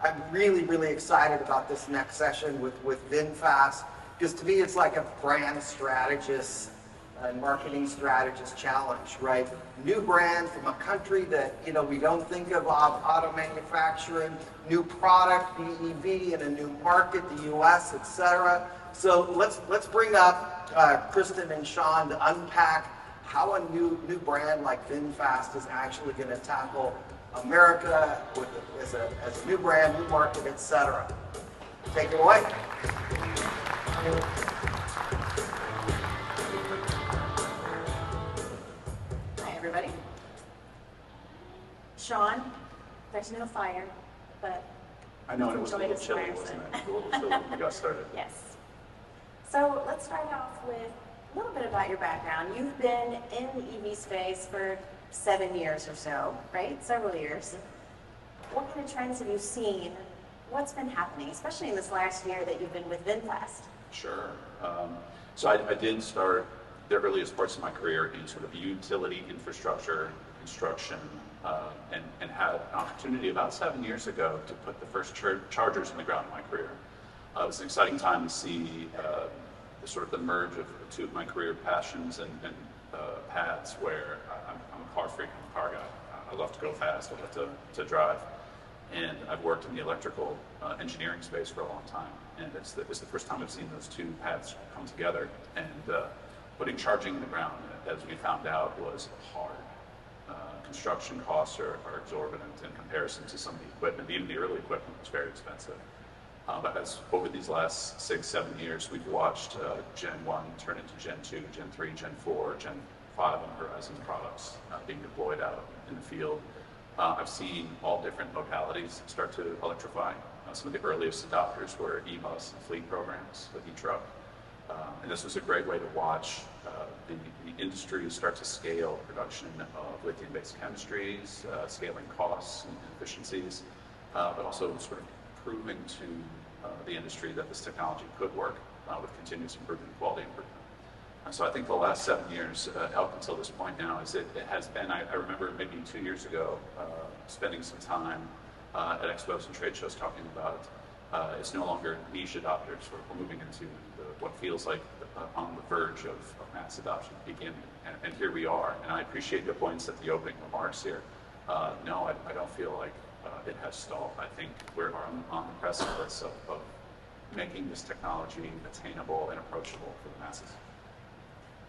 I'm really, really excited about this next session with VinFast, because to me it's like a brand strategist and marketing strategist challenge, right? New brand from a country that, you know, we don't think of auto manufacturing, new product, BEV, in a new market, the US, etc. So let's bring up Kristin and Sean to unpack how a new brand like VinFast is actually going to tackle America as a new brand, new market, etc. Take it away. Hi, everybody. Sean, there's no fire, but I know it was a little chilly, wasn't it? A little chilly when we got started. Yes. So let's start off with a little bit about your background. You've been in the EV space for 7 years or so, right? Several years. What kind of trends have you seen? What's been happening, especially in this last year that you've been with VinFast? Sure. So I did start the earliest parts of my career in sort of utility infrastructure, construction, and had an opportunity about 7 years ago to put the first chargers in the ground in my career. It was an exciting time to see the sort of the merge of two of my career passions and paths, where I'm a car freak, I'm a car guy. I love to go fast, I love to drive. And I've worked in the electrical engineering space for a long time. And it's the first time I've seen those two paths come together. And putting charging in the ground, as we found out, was hard. Construction costs are exorbitant in comparison to some of the equipment. Even the early equipment was very expensive. But as over these last 6-7 years, we've watched Gen 1 turn into Gen 2, Gen 3, Gen 4, Gen 5 on Horizon products being deployed out in the field. I've seen all different modalities start to electrify. Some of the earliest adopters were e-bus and fleet programs with e-truck. And this was a great way to watch the industry start to scale production of lithium-based chemistries, scaling costs and efficiencies, but also sort of proving to the industry that this technology could work with continuous improvement, quality improvement. So I think the last 7 years, up until this point now, it has been, I remember maybe 2 years ago, spending some time at expos and trade shows talking about it's no longer niche adopters. We're moving into what feels like on the verge of mass adoption beginning, and here we are. And I appreciate the points at the opening remarks here. No, I don't feel like it has stalled. I think we're on the precipice of making this technology attainable and approachable for the masses.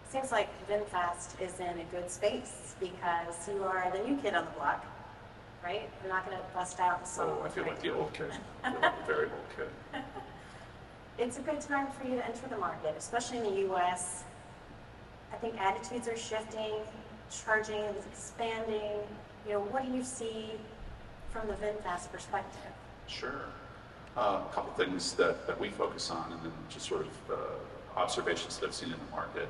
Seems like VinFast is in a good space because you are the new kid on the block, right? You're not going to bust out and solve. Oh, I feel like the old kid. I feel like the very old kid. It's a good time for you to enter the market, especially in the U.S. I think attitudes are shifting, charging is expanding. You know, what do you see from the VinFast perspective? Sure. A couple things that we focus on, and then just sort of observations that I've seen in the market.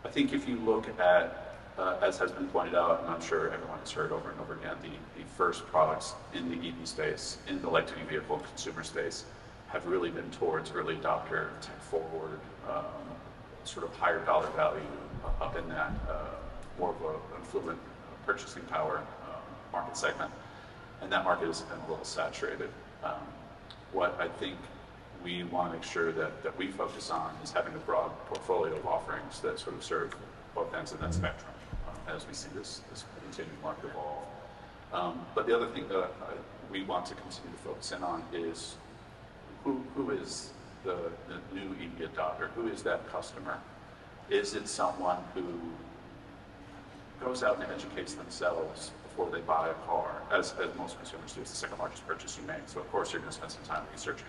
I think if you look at, as has been pointed out, and I'm sure everyone has heard over and over again, the first products in the EV space, in the light-duty vehicle and consumer space, have really been towards early adopter, tech-forward, sort of higher dollar value up in that more of an affluent purchasing power market segment. And that market has been a little saturated. What I think we want to make sure that we focus on is having a broad portfolio of offerings that sort of serve both ends of that spectrum as we see this continued market evolve. But the other thing that we want to continue to focus in on is who is the new EV adopter? Who is that customer? Is it someone who goes out and educates themselves before they buy a car, as most consumers do? It's the second largest purchase you make, so of course you're going to spend some time researching.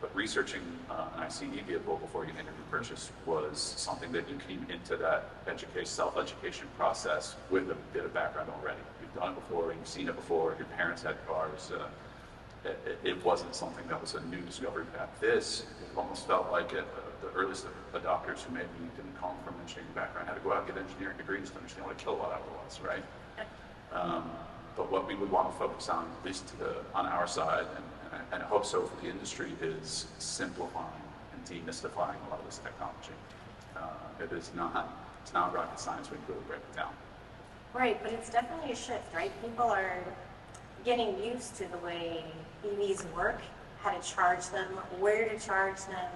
But researching an ICE vehicle before you make a new purchase was something that you came into that self-education process with a bit of background already. You've done it before, you've seen it before, your parents had cars. It wasn't something that was a new discovery path. This almost felt like the earliest adopters who maybe didn't come from an engineering background had to go out and get engineering degrees to understand what a kilowatt hour was, right? But what we would want to focus on, at least on our side, and I hope so for the industry, is simplifying and demystifying a lot of this technology. It's not rocket science when you really break it down. Right, but it's definitely a shift, right? People are getting used to the way EVs work, how to charge them, where to charge them.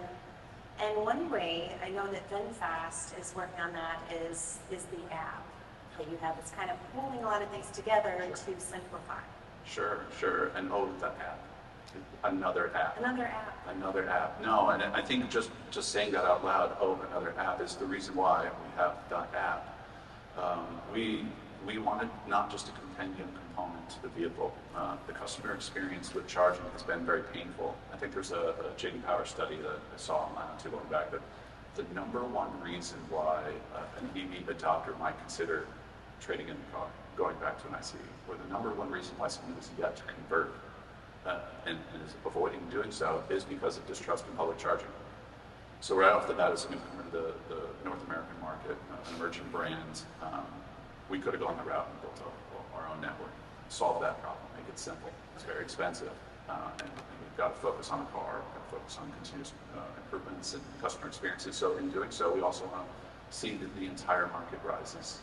And one way I know that Vinfast is working on that is the app that you have. It's kind of pulling a lot of things together to simplify. Sure, sure. And oh, the app. Another app. Another app. Another app. No, and I think just saying that out loud, oh, another app, is the reason why we have that app. We wanted not just a companion component to the vehicle. The customer experience with charging has been very painful. I think there's a J.D. Power study that I saw online not too long back, but the number one reason why an EV adopter might consider trading in the car, going back to an ICE, or the number one reason why someone is yet to convert and is avoiding doing so, is because of distrust in public charging. So right off the bat, as a newcomer to the North American market, an emerging brand, we could have gone the route and built our own network, solve that problem, make it simple. It's very expensive, and we've got to focus on the car, we've got to focus on continuous improvements and customer experiences. So in doing so, we also want to see that the entire market rises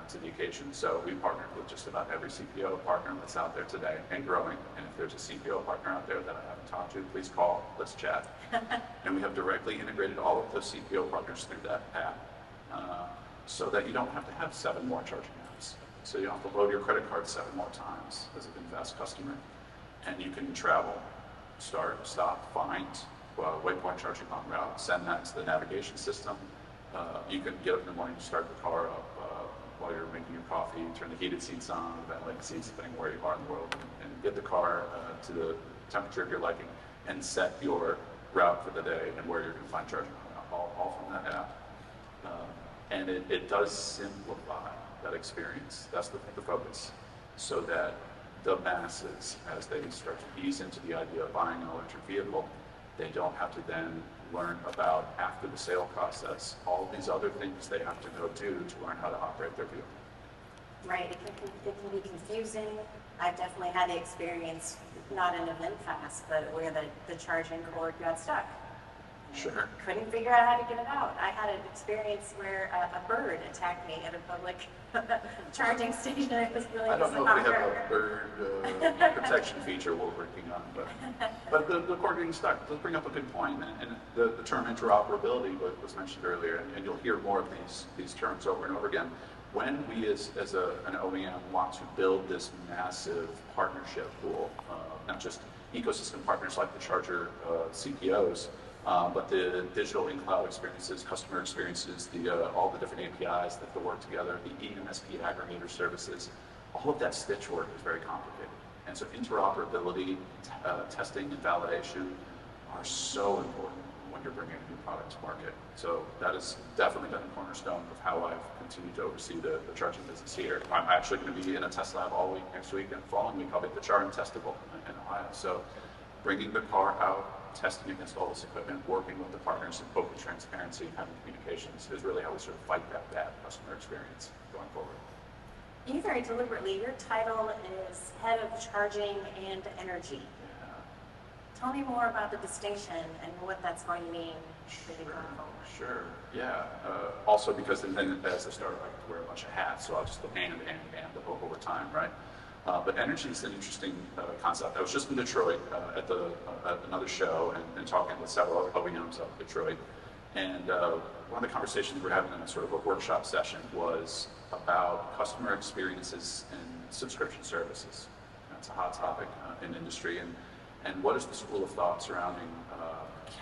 to the occasion. So we partnered with just about every CPO partner that's out there today and growing. And if there's a CPO partner out there that I haven't talked to, please call, let's chat. And we have directly integrated all of those CPO partners through that app, so that you don't have to have 7 more charging apps. So you don't have to load your credit card 7 more times as a Vinfast customer. And you can travel, start, stop, find waypoint charging on route, send that to the navigation system. You can get up in the morning, start the car up while you're making your coffee, turn the heated seats on, the ventilated seats, depending where you are in the world, and get the car to the temperature of your liking, and set your route for the day and where you're going to find charging all from that app. And it does simplify that experience. That's the focus, so that the masses, as they start to ease into the idea of buying an electric vehicle, they don't have to then learn about, after the sale process, all these other things they have to go do to learn how to operate their vehicle. Right, it can be confusing. I've definitely had the experience, not in a Vinfast, but where the charging cord got stuck. Sure. Couldn't figure out how to get it out. I had an experience where a bird attacked me at a public charging station. It was really I don't know if we have a bird protection feature we're working on, but the cord getting stuck does bring up a good point. And the term interoperability was mentioned earlier, and you'll hear more of these terms over and over again. When we as an OEM want to build this massive partnership pool, not just ecosystem partners like the charger CPOs, but the digital in-cloud experiences, customer experiences, all the different APIs that work together, the EMSP aggregator services, all of that stitch work is very complicated. And so interoperability, testing, and validation are so important when you're bringing a new product to market. So that has definitely been a cornerstone of how I've continued to oversee the charging business here. I'm actually going to be in a test lab all week next week, and the following week I'll be at the Charging Testicle in Ohio. So bringing the car out, testing against all this equipment, working with the partners in open transparency, having communications is really how we sort of fight that bad customer experience going forward. You very deliberately, your title is Head of Charging and Energy. Yeah. Tell me more about the distinction and what that's going to mean for you going forward. Sure, yeah. Also because then as I started, I could wear a bunch of hats, so I'll just and over time, right? But energy is an interesting concept. I was just in Detroit at another show and talking with several OEMs up in Detroit. And one of the conversations we were having in a sort of a workshop session was about customer experiences and subscription services. That's a hot topic in industry. And what is the school of thought surrounding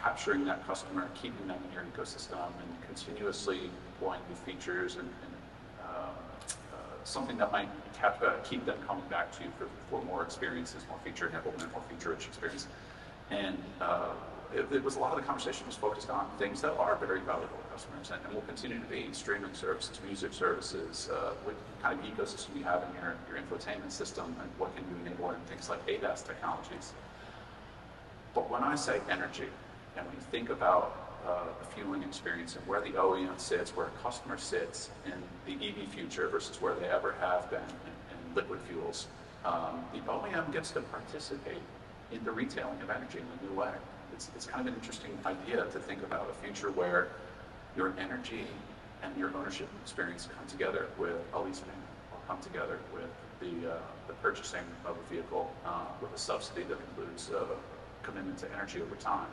capturing that customer, keeping them in your ecosystem, and continuously deploying new features and something that might keep them coming back to you for more experiences, more feature enablement, more feature-rich experience. And it was a lot of the conversation was focused on things that are very valuable to customers and will continue to be: streaming services, music services, what kind of ecosystem you have in your infotainment system, and what can you enable in things like ADAS technologies. But when I say energy, and when you think about the fueling experience and where the OEM sits, where a customer sits in the EV future versus where they ever have been in liquid fuels, the OEM gets to participate in the retailing of energy in a new way. It's kind of an interesting idea to think about a future where your energy and your ownership experience come together with a lease payment or come together with the purchasing of a vehicle with a subsidy that includes a commitment to energy over time.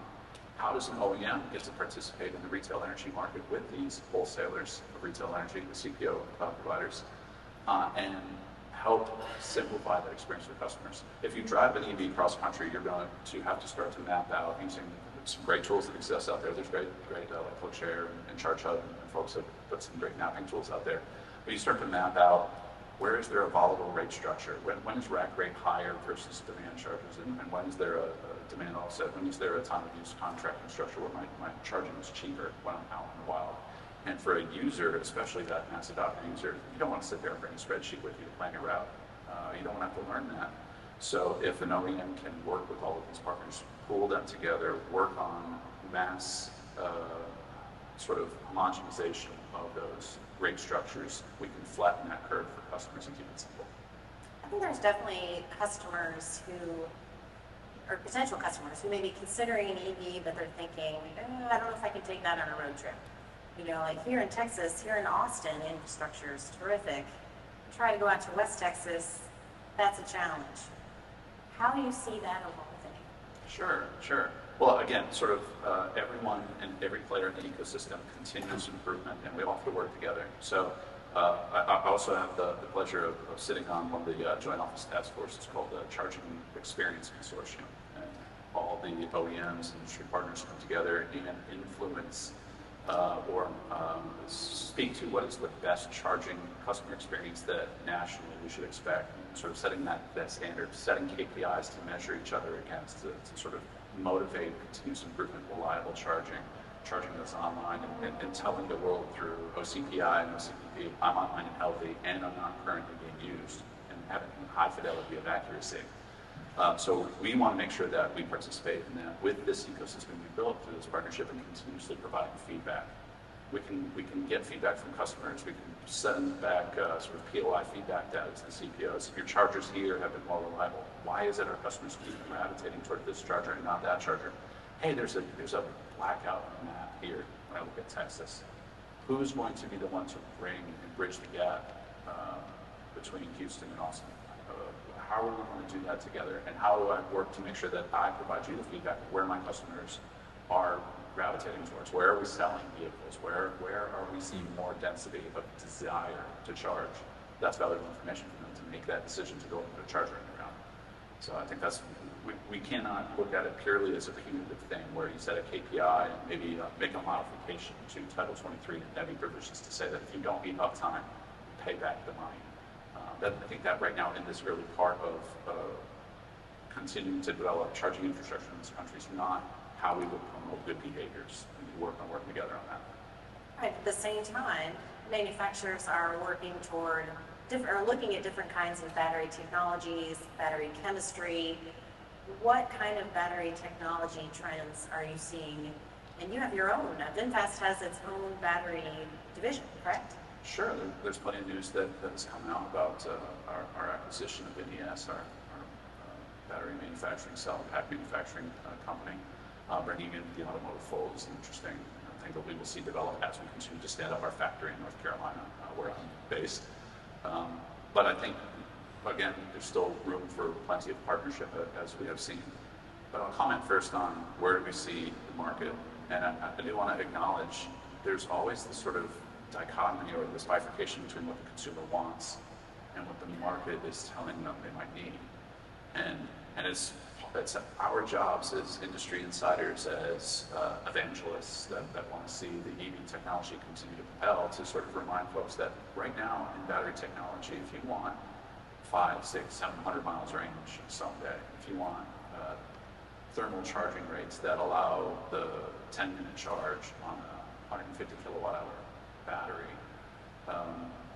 How does an OEM get to participate in the retail energy market with these wholesalers of retail energy, the CPO providers, and help simplify that experience for customers? If you drive an EV cross country, you're going to have to start to map out using some great tools that exist out there. There's great like ClickShare and ChargeHub, and folks have put some great mapping tools out there. But you start to map out, where is there a volatile rate structure? When is rack rate higher versus demand charges? And when is there a demand offset? When is there a time of use contracting structure where my charging is cheaper when I'm out in the wild? And for a user, especially that mass adopter user, you don't want to sit there and bring a spreadsheet with you to plan your route. You don't want to have to learn that. So if an OEM can work with all of these partners, pool them together, work on mass sort of homogenization of those rate structures, we can flatten that curve for customers and keep it simple. I think there's definitely customers or potential customers who may be considering an EV, but they're thinking, I don't know if I can take that on a road trip. Like here in Texas, here in Austin, infrastructure is terrific. Try to go out to West Texas, that's a challenge. How do you see that evolving? Sure. Well, again, sort of everyone and every player in the ecosystem continues improvement, and we all have to work together. So I also have the pleasure of sitting on one of the joint office task forces called the Charging Experience Consortium. And all the OEMs and industry partners come together and influence or speak to what is the best charging customer experience that nationally we should expect, and sort of setting that standard, setting KPIs to measure each other against to sort of motivate continuous improvement, reliable charging those online, and telling the world through OCPI and OCPP, I'm online and healthy, and I'm not currently being used, and having high fidelity of accuracy. So we want to make sure that we participate in that with this ecosystem we built through this partnership and continuously providing feedback. We can get feedback from customers. We can send back sort of POI feedback data to the CPOs. Your chargers here have been more reliable. Why is it our customers keep gravitating toward this charger and not that charger? Hey, there's a blackout on the map here when I look at Texas. Who's going to be the one to bring and bridge the gap between Houston and Austin? How are we going to do that together? And how do I work to make sure that I provide you the feedback of where my customers are gravitating towards? Where are we selling vehicles? Where are we seeing more density of desire to charge? That's valuable information for them to make that decision to go and put a charger in the ground. So I think we cannot look at it purely as a punitive thing where you set a KPI and maybe make a modification to Title 23 and NEVI provisions to say that if you don't meet uptime, pay back the money. I think that right now in this early part of continuing to develop charging infrastructure in this country is not how we would promote good behaviors. We need to work on working together on that. Right. At the same time, manufacturers are working toward looking at different kinds of battery technologies, battery chemistry. What kind of battery technology trends are you seeing? And you have your own. Vinfast has its own battery division, correct? Sure. There's plenty of news that has come out about our acquisition of NES, our battery manufacturing cell pack manufacturing company. Bringing in the automotive fold is an interesting thing that we will see develop as we continue to stand up our factory in North Carolina, where I'm based. But I think, again, there's still room for plenty of partnership as we have seen. But I'll comment first on where do we see the market. And I do want to acknowledge there's always this sort of dichotomy or this bifurcation between what the consumer wants and what the market is telling them they might need. And it's our jobs as industry insiders, as evangelists that want to see the EV technology continue to propel, to sort of remind folks that right now in battery technology, if you want 500, 600, 700 miles range someday, if you want thermal charging rates that allow the 10-minute charge on a 150 kilowatt hour battery,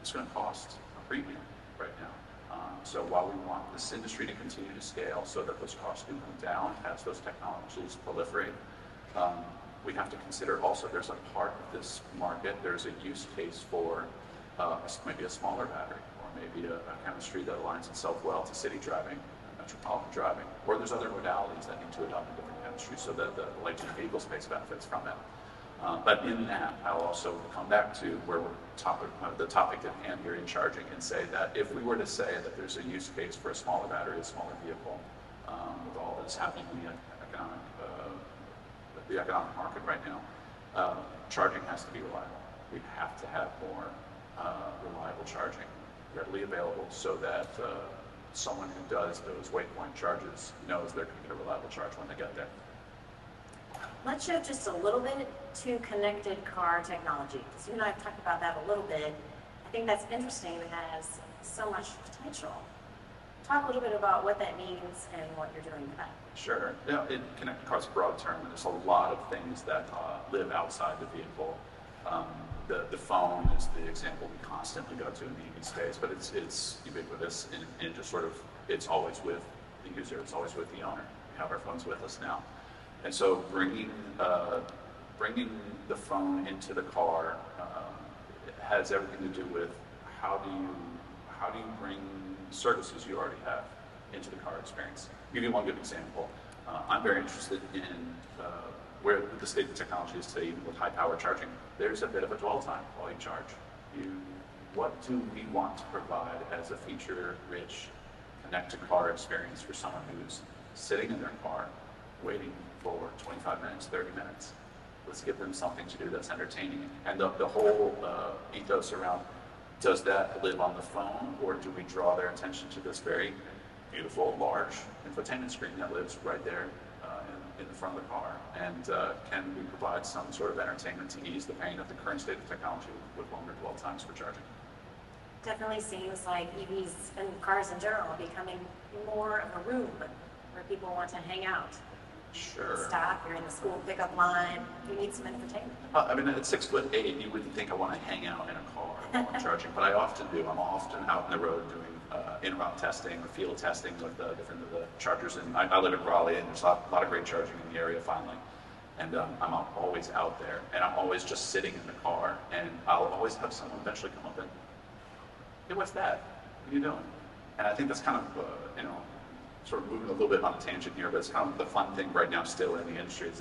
it's going to cost a premium right now. So while we want this industry to continue to scale so that those costs do come down as those technologies proliferate, we have to consider also there's a part of this market, there's a use case for maybe a smaller battery, or maybe a chemistry that aligns itself well to city driving, metropolitan driving, or there's other modalities that need to adopt a different chemistry so that the electric vehicle space benefits from it. But in that, I'll also come back to where the topic at hand here in charging, and say that if we were to say that there's a use case for a smaller battery, a smaller vehicle, with all that's happening in the economic market right now, charging has to be reliable. We have to have more reliable charging readily available, so that someone who does those waypoint charges knows they're going to get a reliable charge when they get there. Let's shift just a little bit to connected car technology, because you and I have talked about that a little bit. I think that's interesting and has so much potential. Talk a little bit about what that means and what you're doing with that. Sure. Connected cars is a broad term, and there's a lot of things that live outside the vehicle. The phone is the example we constantly go to in the EV space, but it's ubiquitous, and just sort of, it's always with the user, it's always with the owner. We have our phones with us now. And so bringing the phone into the car has everything to do with how do you bring services you already have into the car experience. I'll give you one good example. I'm very interested in where the state of technology is today, even with high power charging. There's a bit of a dwell time while you charge. What do we want to provide as a feature-rich connected car experience for someone who's sitting in their car waiting for 25 minutes, 30 minutes? Let's give them something to do that's entertaining. And the whole ethos around, does that live on the phone, or do we draw their attention to this very beautiful, large infotainment screen that lives right there in the front of the car? And can we provide some sort of entertainment to ease the pain of the current state of technology with longer dwell times for charging? Definitely seems like EVs and cars in general are becoming more of a room where people want to hang out. Sure. Stop, you're in the school pickup line, you need some entertainment. I mean, at 6'8", you wouldn't think I want to hang out in a car while I'm charging, but I often do. I'm often out on the road doing in-route testing or field testing with different of the chargers. And I live in Raleigh, and there's a lot of great charging in the area finally. And I'm always out there, and I'm always just sitting in the car, and I'll always have someone eventually come up and, hey, what's that? What are you doing? And I think that's kind of, sort of moving a little bit on a tangent here, but it's kind of the fun thing right now still in the industry. It's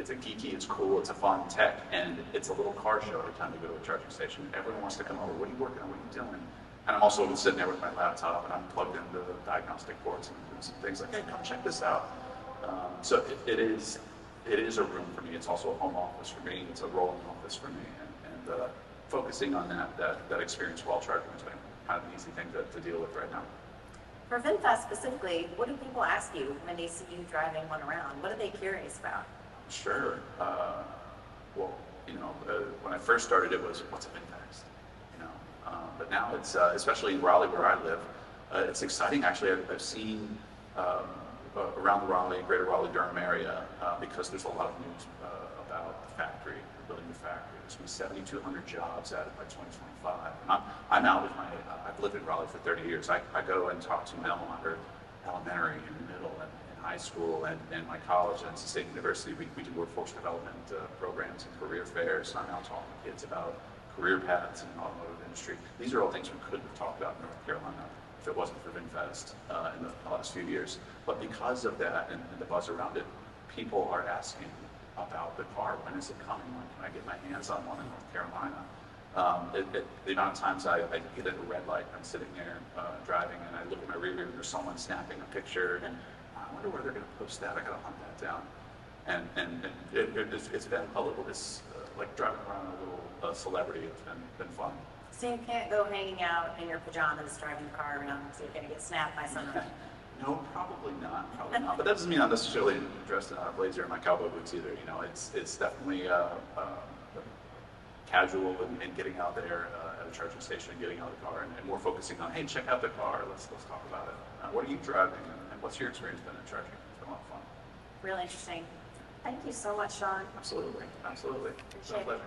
a geeky, it's cool, it's a fun tech, and it's a little car show every time you go to a charging station. Everyone wants to come over. What are you working on? What are you doing? And I'm also sitting there with my laptop, and I'm plugged into the diagnostic ports and doing some things like, hey, come check this out. So it is a room for me. It's also a home office for me. It's a rolling office for me, and focusing on that experience while charging is kind of an easy thing to deal with right now. For Vinfast specifically, what do people ask you when they see you driving one around? What are they curious about? Sure. When I first started, it was, what's a Vinfast? But now it's, especially in Raleigh where I live, it's exciting. Actually, I've seen around the Raleigh, greater Raleigh-Durham area, because there's a lot of news about the factory, building the factory. There's going to be 7,200 jobs added by 2025. And I'm out with I've lived in Raleigh for 30 years. I go and talk to elementary and middle and high school and my college and State University. We do workforce development programs and career fairs. I'm out talking to kids about career paths in the automotive industry. These are all things we couldn't have talked about in North Carolina if it wasn't for Vinfast in the last few years. But because of that and the buzz around it, people are asking about the car. When is it coming? When can I get my hands on one in North Carolina? The amount of times I get at a red light, I'm sitting there driving, and I look at my rear view and there's someone snapping a picture, and I wonder where they're going to post that. I got to hunt that down. And it's been a little, like driving around a little celebrity. It's been fun. So you can't go hanging out in your pajamas driving the car around, so you're going to get snapped by someone. No, probably not. But that doesn't mean I'm necessarily dressed in a blazer and my cowboy boots either. It's definitely casual and getting out there at a charging station and getting out of the car and more focusing on, hey, check out the car. Let's talk about it. What are you driving and what's your experience been in charging? It's been a lot of fun. Really interesting. Thank you so much, Sean. Absolutely. It's my pleasure.